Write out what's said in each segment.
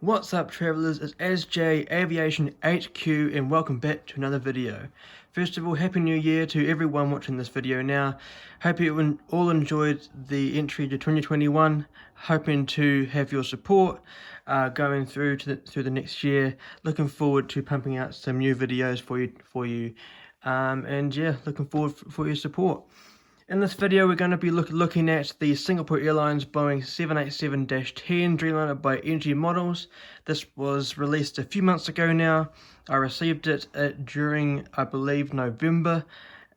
What's up travellers, it's SJ Aviation HQ and welcome back to another video. First of all, Happy New Year to everyone watching this video now. Hope you all enjoyed the entry to 2021. Hoping to have your support going through the next year. Looking forward to pumping out some new videos for you. And yeah, looking forward for your support. In this video, we're going to be looking at the Singapore Airlines Boeing 787-10 Dreamliner by NG Models. This was released a few months ago now. I received it during, I believe, November,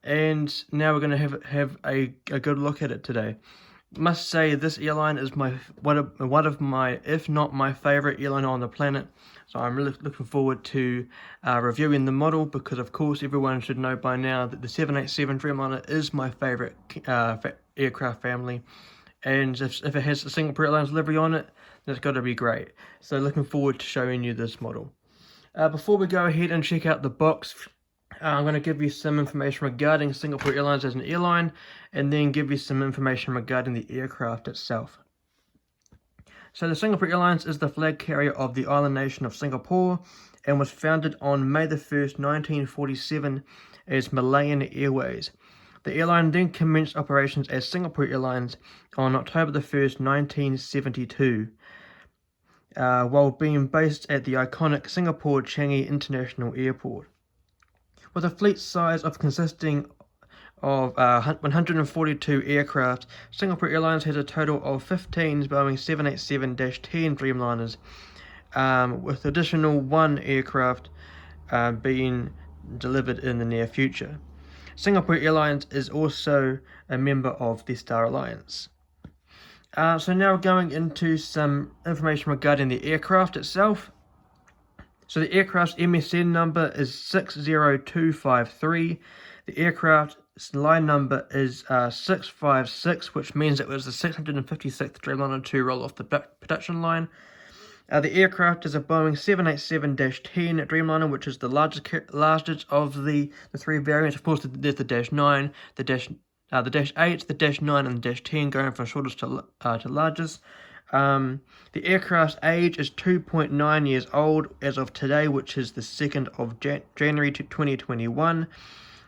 and now we're going to have a good look at it today. Must say this airline is one of my, if not my favourite airline on the planet. So I'm really looking forward to reviewing the model, because of course everyone should know by now that the 787 Dreamliner is my favourite aircraft family, and if it has a Singapore Airlines livery on it, then it's got to be great. So looking forward to showing you this model. Before we go ahead and check out the box, I'm going to give you some information regarding Singapore Airlines as an airline, and then give you some information regarding the aircraft itself. So the Singapore Airlines is the flag carrier of the island nation of Singapore and was founded on May the 1st, 1947 as Malayan Airways. The airline then commenced operations as Singapore Airlines on October the 1st, 1972, while being based at the iconic Singapore Changi International Airport. With a fleet size consisting of 142 aircraft, Singapore Airlines has a total of 15 Boeing 787-10 Dreamliners, with additional one aircraft being delivered in the near future. Singapore Airlines is also a member of the Star Alliance. So now going into some information regarding the aircraft itself. So the aircraft's MSN number is 60253. The aircraft's line number is 656, which means it was the 656th Dreamliner to roll off the production line. The aircraft is a Boeing 787-10 Dreamliner, which is the largest of the three variants. Of course, there's the Dash 9, the Dash 8, the Dash 9, and the Dash 10, going from shortest to largest. The aircraft's age is 2.9 years old as of today, which is the 2nd of January 2021.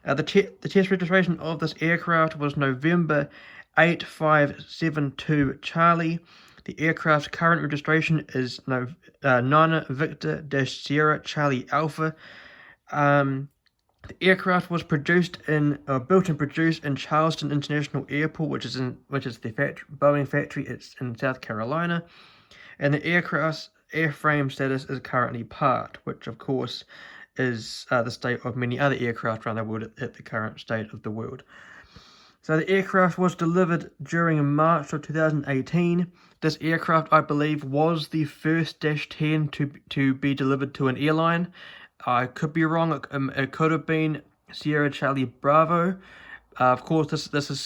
The test registration of this aircraft was November 8572 Charlie. The aircraft's current registration is Niner Victor-Sierra Charlie Alpha. The aircraft was built and produced in Charleston International Airport, which is the Boeing factory. It's in South Carolina, and the aircraft's airframe status is currently parked, which of course is the state of many other aircraft around the world at the current state of the world. So the aircraft was delivered during March of 2018. This aircraft, I believe, was the first Dash 10 to be delivered to an airline. I could be wrong. It could have been Sierra Charlie Bravo. Of course, this is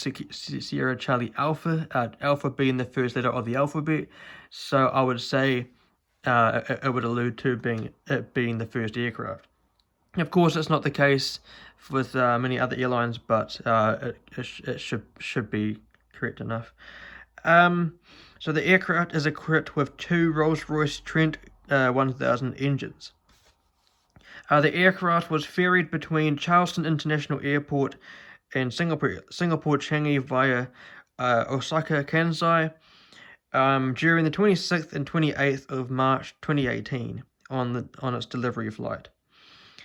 Sierra Charlie Alpha. Alpha being the first letter of the alphabet. So I would say it would allude to it being the first aircraft. Of course, it's not the case with many other airlines, but it should be correct enough. So the aircraft is equipped with two Rolls-Royce Trent 1000 engines. The aircraft was ferried between Charleston International Airport and Singapore Changi via Osaka Kansai during the 26th and 28th of March 2018 on its delivery flight.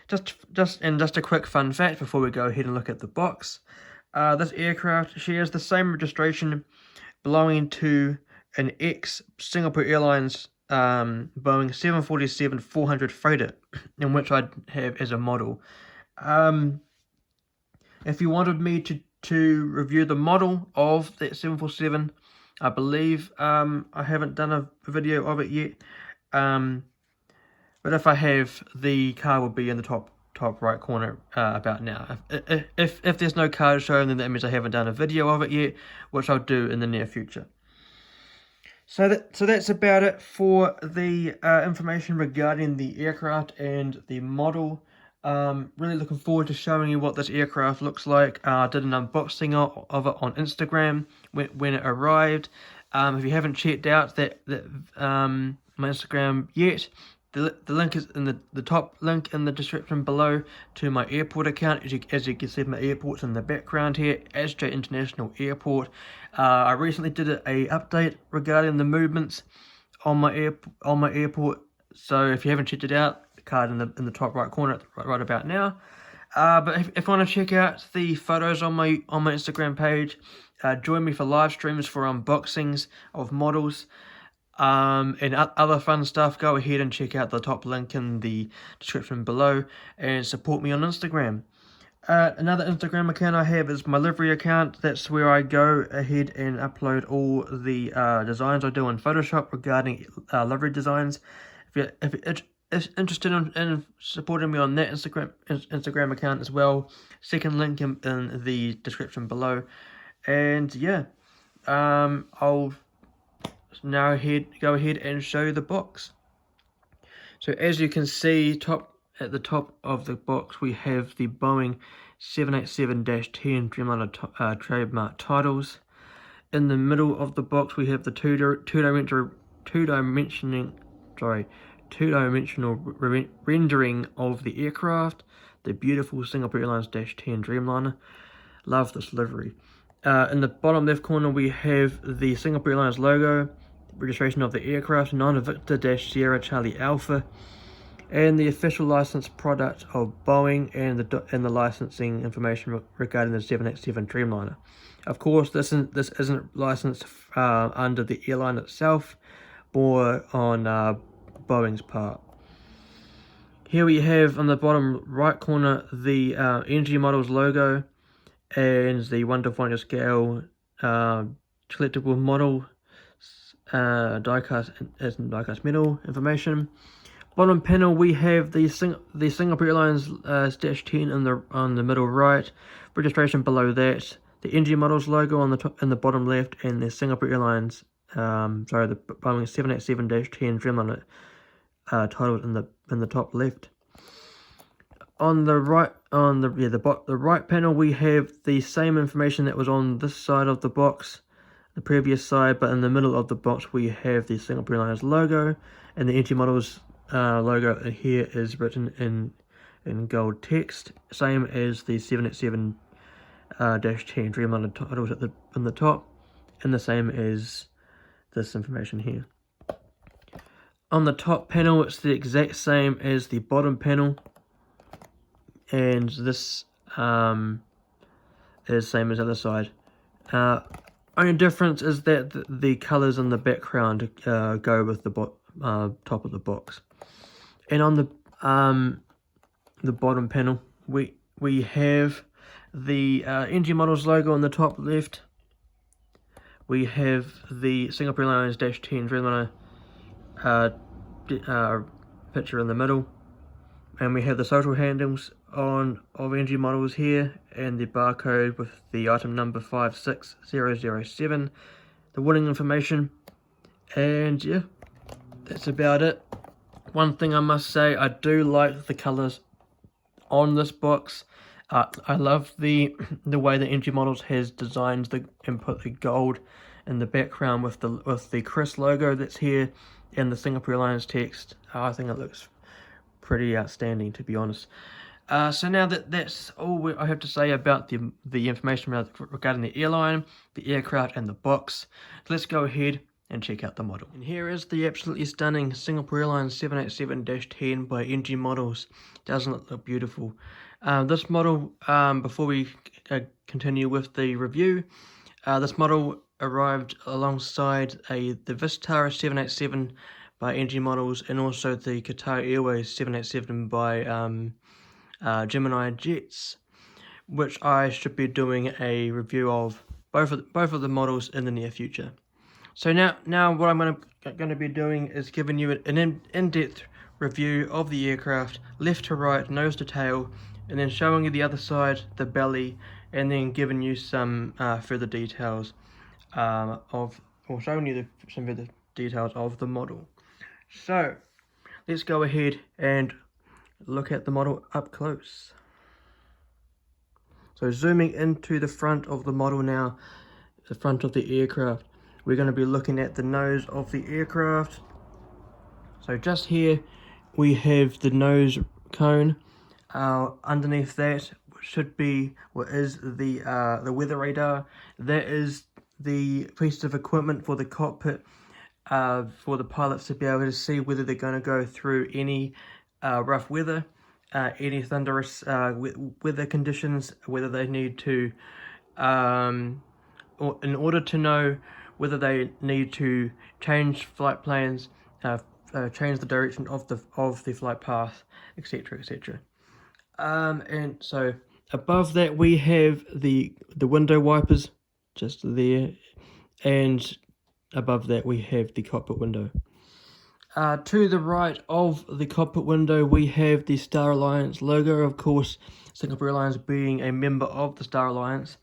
Just a quick fun fact before we go ahead and look at the box. This aircraft shares the same registration belonging to an ex-Singapore Airlines Boeing 747-400 freighter, in which I have as a model. If you wanted me to review the model of that 747, I believe I haven't done a video of it yet. But if I have, the card will be in the top right corner about now. If there's no card shown, then that means I haven't done a video of it yet, which I'll do in the near future. So that's about it for the information regarding the aircraft and the model. Really looking forward to showing you what this aircraft looks like. I did an unboxing of it on Instagram when it arrived. If you haven't checked out that my Instagram yet, the link is in the top link in the description below to my airport account. As you can see, my airport's in the background here, SJ International Airport. I recently did a update regarding the movements on my airport. So if you haven't checked it out, the card in the top right corner right about now. But if you want to check out the photos on my Instagram page, join me for live streams for unboxings of models. And other fun stuff, go ahead and check out the top link in the description below and support me on Instagram. Another Instagram account I have is my livery account. That's where I go ahead and upload all the designs I do in Photoshop regarding livery designs. If you're interested in supporting me on that Instagram account as well, second link in the description below. And yeah, I'll now go ahead and show you the box. So as you can see, at the top of the box we have the Boeing 787-10 Dreamliner trademark titles. In the middle of the box we have the two-dimensional rendering of the aircraft, the beautiful Singapore Airlines -10 Dreamliner. Love this livery. In the bottom left corner we have the Singapore Airlines logo, registration of the aircraft, 9 Victor Sierra Charlie Alpha, and the official license product of Boeing and the licensing information regarding the 787 Dreamliner. Of course, this isn't licensed under the airline itself, or on Boeing's part. Here we have on the bottom right corner the NG Models logo and the 1:4 scale collectible model die-cast metal information. Bottom panel we have the Singapore Airlines -10 on the middle right, registration below that, the NG Models logo on the top in the bottom left, and the Singapore Airlines the Boeing 787-10 Dreamliner titles in the top left. On the right, the right panel we have the same information that was on this side of the box, the previous side, but in the middle of the box we have the Singapore Airlines logo, and the NG Models logo here is written in gold text, same as the 787-10 Dreamliner titles in the top, and the same as this information here. On the top panel it's the exact same as the bottom panel, and this is same as the other side. Only difference is that the colors in the background go with the top of the box. And on the bottom panel we have the NG Models logo on the top left. We have the Singapore Airlines -10 Dreamliner picture in the middle, and we have the social handles of NG Models here, and the barcode with the item number 56007, the warning information, and yeah, that's about it. One thing I must say, I do like the colors on this box. I love the way that NG Models has designed and put the gold in the background with the Chris logo that's here and the Singapore Airlines text. I think it looks pretty outstanding, to be honest. So now that's all I have to say about the information regarding the airline, the aircraft, and the box. Let's go ahead and check out the model. And here is the absolutely stunning Singapore Airlines 787-10 by NG Models. Doesn't it look beautiful? This model, before we continue with the review, this model arrived alongside the Vistara 787 by NG Models, and also the Qatar Airways 787 by Gemini Jets, which I should be doing a review of both of the models in the near future. So now what I'm going to be doing is giving you an in-depth review of the aircraft, left to right, nose to tail, and then showing you the other side, the belly, and then giving you some further details some further details of the model. So let's go ahead and look at the model up close. So zooming into the front of the model now, the front of the aircraft, we're going to be looking at the nose of the aircraft. So just here we have the nose cone. Underneath that should be what is the weather radar. That is the piece of equipment for the cockpit, for the pilots to be able to see whether they're going to go through any rough weather, any thunderous weather conditions, whether they need to, or in order to know whether they need to change flight plans, change the direction of the flight path, etc., etc. And so above that we have the window wipers, just there, and above that we have the cockpit window. To the right of the cockpit window we have the Star Alliance logo. Of course, Singapore Airlines being a member of the Star Alliance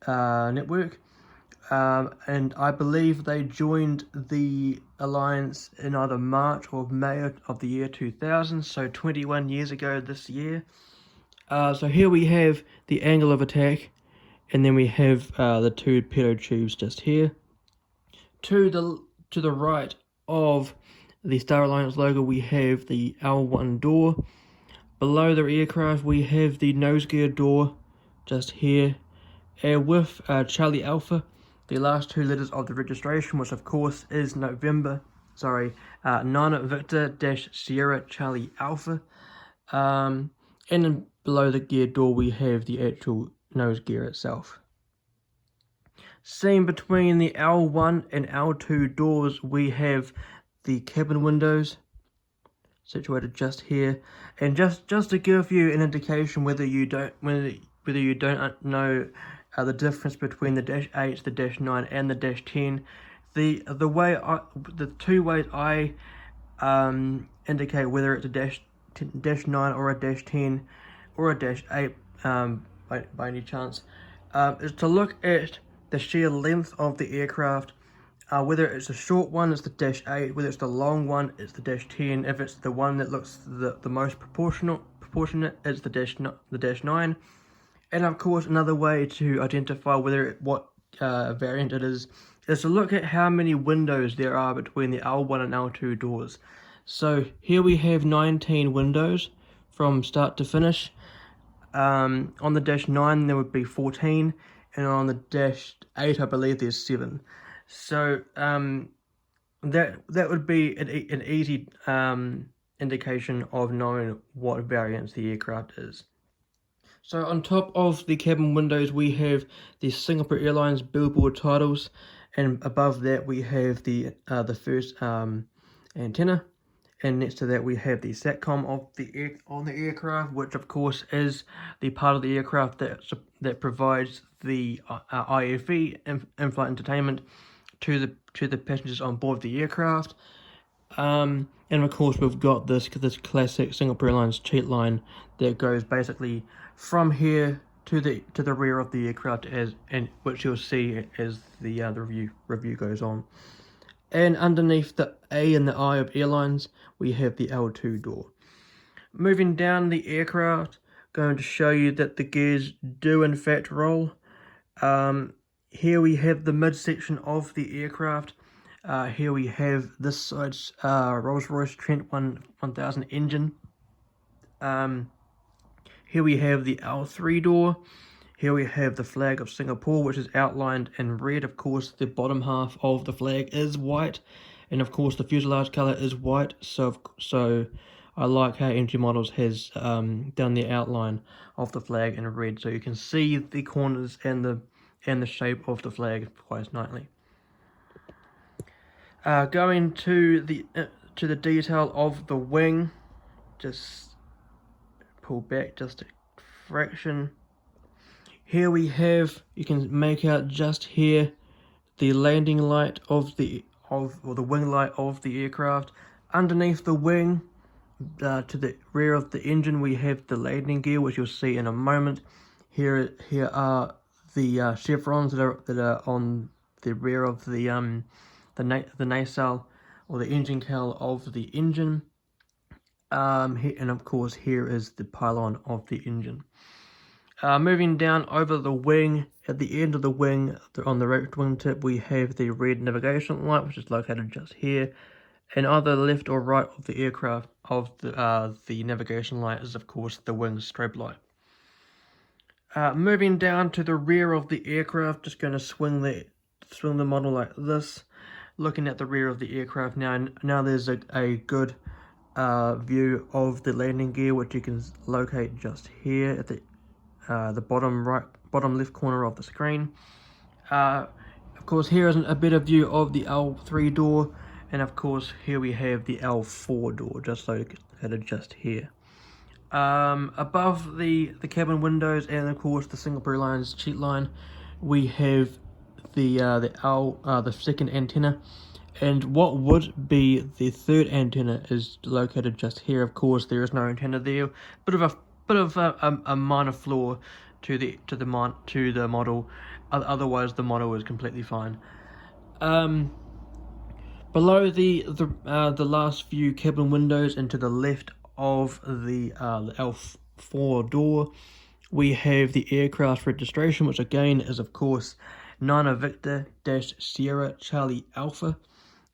network. And I believe they joined the alliance in either March or May of the year 2000, so 21 years ago this year. So here we have the angle of attack, and then we have the two pitot tubes just here. To the right of the Star Alliance logo we have the L1 door. Below the aircraft we have the nose gear door just here, with Charlie Alpha, the last two letters of the registration, which of course is Nine Victor - Sierra Charlie Alpha. And then below the gear door we have the actual nose gear itself. Seen between the L1 and L2 doors we have the cabin windows situated just here, and just to give you an indication whether you don't know the difference between the -8, the -9, and the -10, the two ways I indicate whether it's a -9 or a -10 or a -8 by any chance is to look at the sheer length of the aircraft. Whether it's a short one, it's the -8. Whether it's the long one, it's the -10. If it's the one that looks the most proportionate, it's the -9. And of course, another way to identify what variant it is to look at how many windows there are between the L1 and L2 doors. So here we have 19 windows from start to finish. On the -9 there would be 14, and on the -8 I believe there's 7. So that would be an easy indication of knowing what variance the aircraft is. So on top of the cabin windows we have the Singapore Airlines billboard titles, and above that we have the first antenna, and next to that we have the SATCOM on the aircraft, which of course is the part of the aircraft that provides the IFE, in-flight entertainment, to the passengers on board the aircraft. And of course we've got this classic Singapore Airlines cheat line that goes basically from here to the rear of the aircraft, and which you'll see as the review goes on. And underneath the A and the I of Airlines we have the L2 door. Moving down the aircraft, going to show you that the gears do in fact roll. Here we have the midsection of the aircraft. Here we have this side's Rolls-Royce Trent 1000 engine. Here we have the L3 door. Here we have the flag of Singapore, which is outlined in red. Of course, the bottom half of the flag is white, and of course the fuselage color is white. So I like how NG Models has done the outline of the flag in red, so you can see the corners and the shape of the flag quite nicely. Going to the detail of the wing, just pull back just a fraction. Here we have, you can make out just here, the landing light or the wing light of the aircraft. Underneath the wing, to the rear of the engine, we have the landing gear, which you'll see in a moment. Here are the chevrons that are on the rear of the nacelle or the engine cowl of the engine. And of course here is the pylon of the engine. Moving down over the wing, at the end of the wing, on the right wingtip, we have the red navigation light, which is located just here. And either left or right of the aircraft of the navigation light is of course the wing strobe light. Moving down to the rear of the aircraft, just going to swing the model like this. Looking at the rear of the aircraft now there's a good view of the landing gear, which you can locate just here at the bottom left corner of the screen. Of course, here is a better view of the L3 door, and of course here we have the L4 door just located just here. Above the cabin windows and of course the Singapore Airlines cheat line, we have the second antenna, and what would be the third antenna is located just here. Of course, there is no antenna there. Bit of a minor flaw to the model. Otherwise, the model is completely fine. Below the last few cabin windows and to the left of the L4 door, we have the aircraft registration, which again is of course Niner Victor Sierra Charlie Alpha.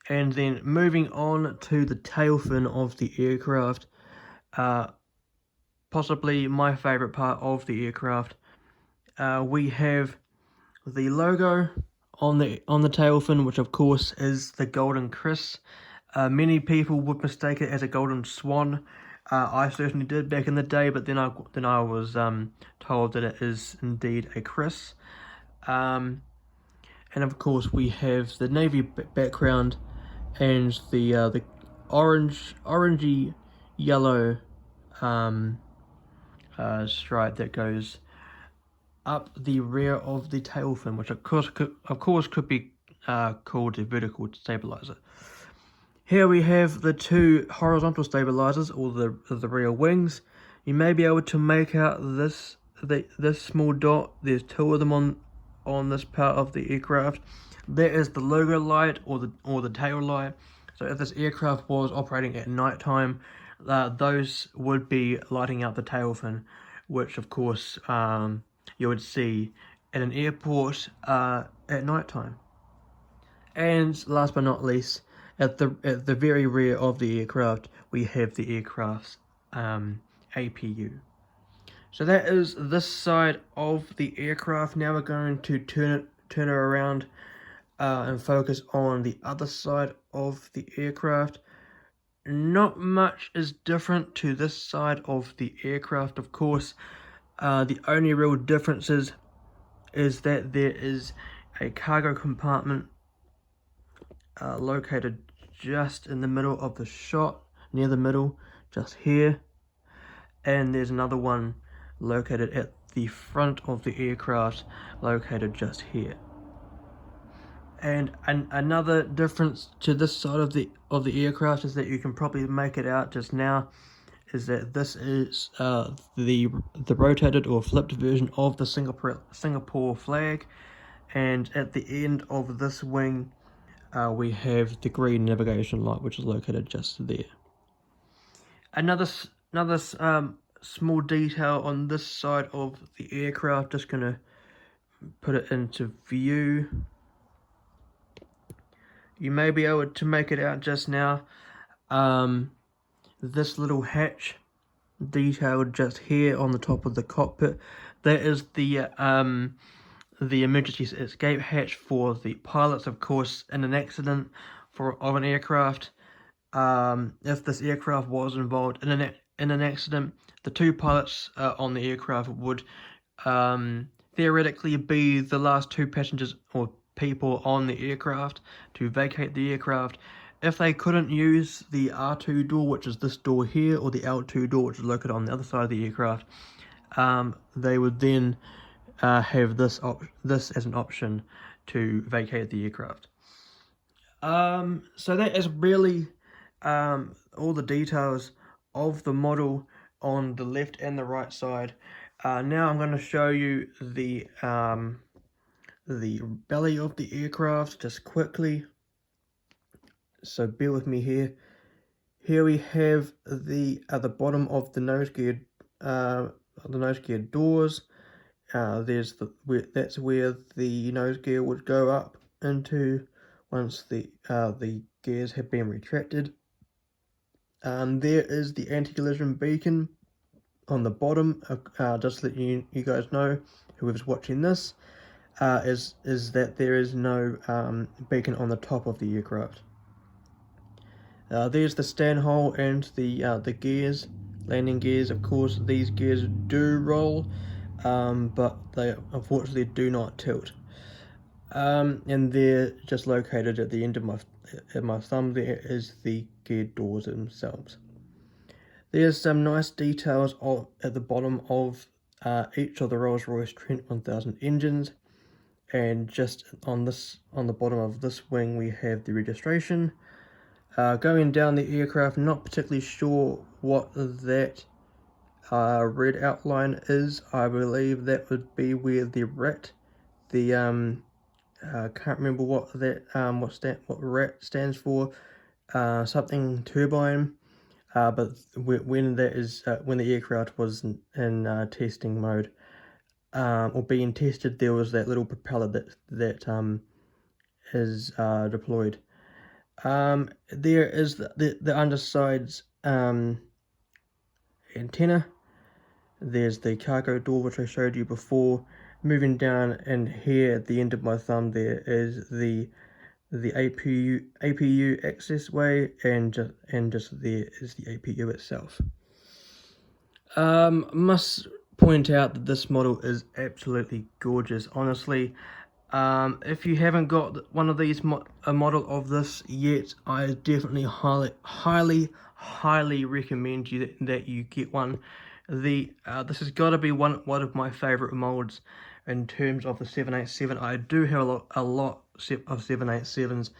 And then moving on to the tail fin of the aircraft, possibly my favorite part of the aircraft, we have the logo on the tail fin, which of course is the golden Chris. Many people would mistake it as a golden swan. I certainly did back in the day, but then I was told that it is indeed a Chris. And of course we have the navy background and the orangey yellow stripe that goes up the rear of the tail fin, which of course could be called a vertical stabilizer. Here we have the two horizontal stabilizers, or the rear wings. You may be able to make out this small dot. There's two of them on this part of the aircraft. That is the logo light, or the tail light. So if this aircraft was operating at night time, those would be lighting up the tail fin, which of course you would see at an airport at night time. And last but not least, at the very rear of the aircraft, we have the aircraft's APU. So that is this side of the aircraft. Now we're going to turn it around and focus on the other side of the aircraft. Not much is different to this side of the aircraft, of course. The only real difference is that there is a cargo compartment located just in the middle of the shot, near the middle, just here. And there's another one located at the front of the aircraft, located just here. And another difference to this side of the aircraft is that you can probably make it out just now, is that this is the rotated or flipped version of the Singapore flag, and at the end of this wing we have the green navigation light, which is located just there. Another small detail on this side of the aircraft, just gonna put it into view. You may be able to make it out just now. This little hatch detailed just here on the top of the cockpit, that is the emergency escape hatch for the pilots, of course, in an accident of an aircraft. If this aircraft was involved in an accident, the two pilots on the aircraft would theoretically be the last two passengers or people on the aircraft to vacate the aircraft. If they couldn't use the R2 door, which is this door here, or the L2 door, which is located on the other side of the aircraft, they would then have this as an option to vacate the aircraft. So that is really all the details of the model on the left and the right side. Now I'm going to show you the belly of the aircraft just quickly. So bear with me here. Here we have at the bottom of the nose gear doors. That's where the nose gear would go up into once the gears have been retracted. There is the anti-collision beacon on the bottom. Just to let you guys know, whoever's watching this, is that there is no beacon on the top of the aircraft. There's the stand hole and the gears, landing gears. Of course, these gears do roll, but they unfortunately do not tilt. And they're just located at the end of my thumb. There is the gear doors themselves. There's some nice details at the bottom of each of the Rolls-Royce Trent 1000 engines, and just on the bottom of this wing we have the registration. Going down the aircraft, not particularly sure what that red outline is. I believe that would be where the rat, can't remember what that what rat stands for. Something turbine. But when that is when the aircraft was in testing mode, or being tested, there was that little propeller that is deployed. There is the underside's antenna. There's the cargo door, which I showed you before. Moving down, and here at the end of my thumb there is the APU access way, and just there is the APU itself. Must point out that this model is absolutely gorgeous, honestly. If you haven't got one of these, a model of this yet, I definitely highly recommend that you get one. This has got to be one of my favorite molds in terms of the 787. I do have a lot of 787s,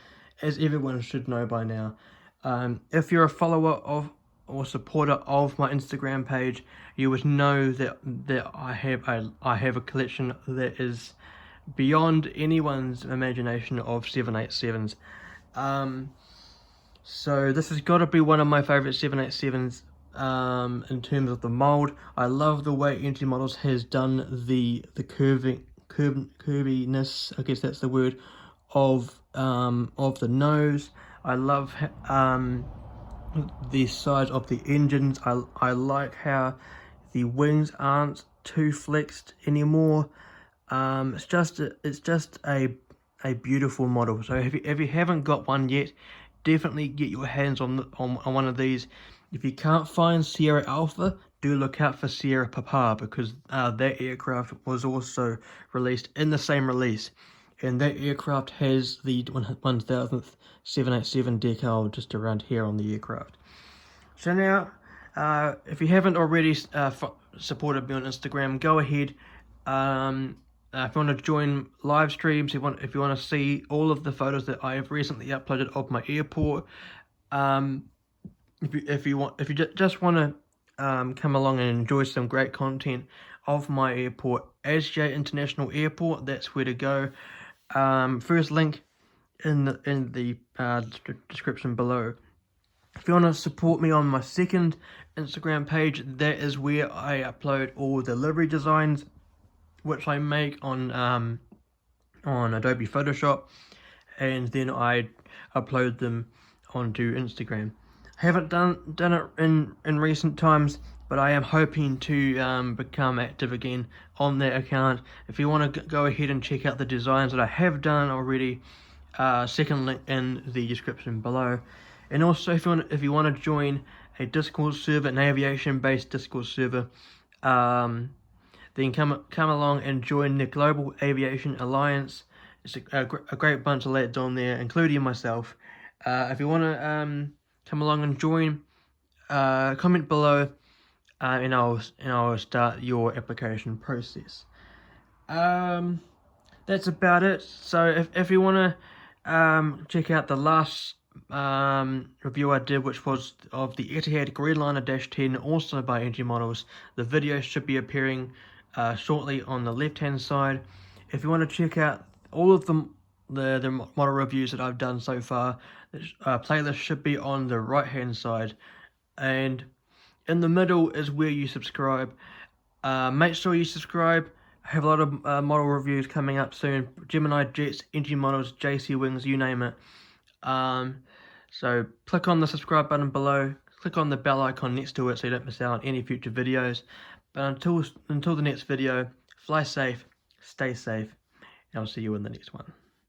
as everyone should know by now. If you're a follower of or supporter of my Instagram page, you would know that I have a collection that is beyond anyone's imagination of 787s. So this has got to be one of my favorite 787s. In terms of the mold, I love the way Entity Models has done the curviness, I guess that's the word, of the nose. I love the size of the engines. I like how the wings aren't too flexed anymore. It's just a beautiful model. So if you haven't got one yet, definitely get your hands on one of these. If you can't find Sierra Alpha, do look out for Sierra Papa, because that aircraft was also released in the same release, and that aircraft has the 1000th 787 decal just around here on the aircraft. So now, if you haven't already supported me on Instagram, go ahead. If you want to join live streams, if you want to see all of the photos that I have recently uploaded of my airport, if you just want to come along and enjoy some great content of my airport, SJ International Airport, that's where to go. First link in the description below. If you want to support me on my second Instagram page, that is where I upload all the livery designs which I make on Adobe Photoshop, and then I upload them onto Instagram. I haven't done it in recent times, but I am hoping to become active again on that account. If you want to go ahead and check out the designs that I have done already, second link in the description below. And also, if you want to join a Discord server, an aviation-based Discord server, then come along and join the Global Aviation Alliance. It's a great bunch of lads on there, including myself. If you want to come along and join, comment below, and I'll start your application process. That's about it. So if you want to check out the last review I did, which was of the Etihad Dreamliner -10, also by Entity Models, the video should be appearing shortly on the left hand side. If you want to check out all of the model reviews that I've done so far, the playlist should be on the right hand side, and in the middle is where you subscribe. Make sure you subscribe. I have a lot of model reviews coming up soon. Gemini jets, Entity Models, JC Wings, you name it. So click on the subscribe button below, click on the bell icon next to it so you don't miss out on any future videos. But until the next video, fly safe, stay safe, and I'll see you in the next one.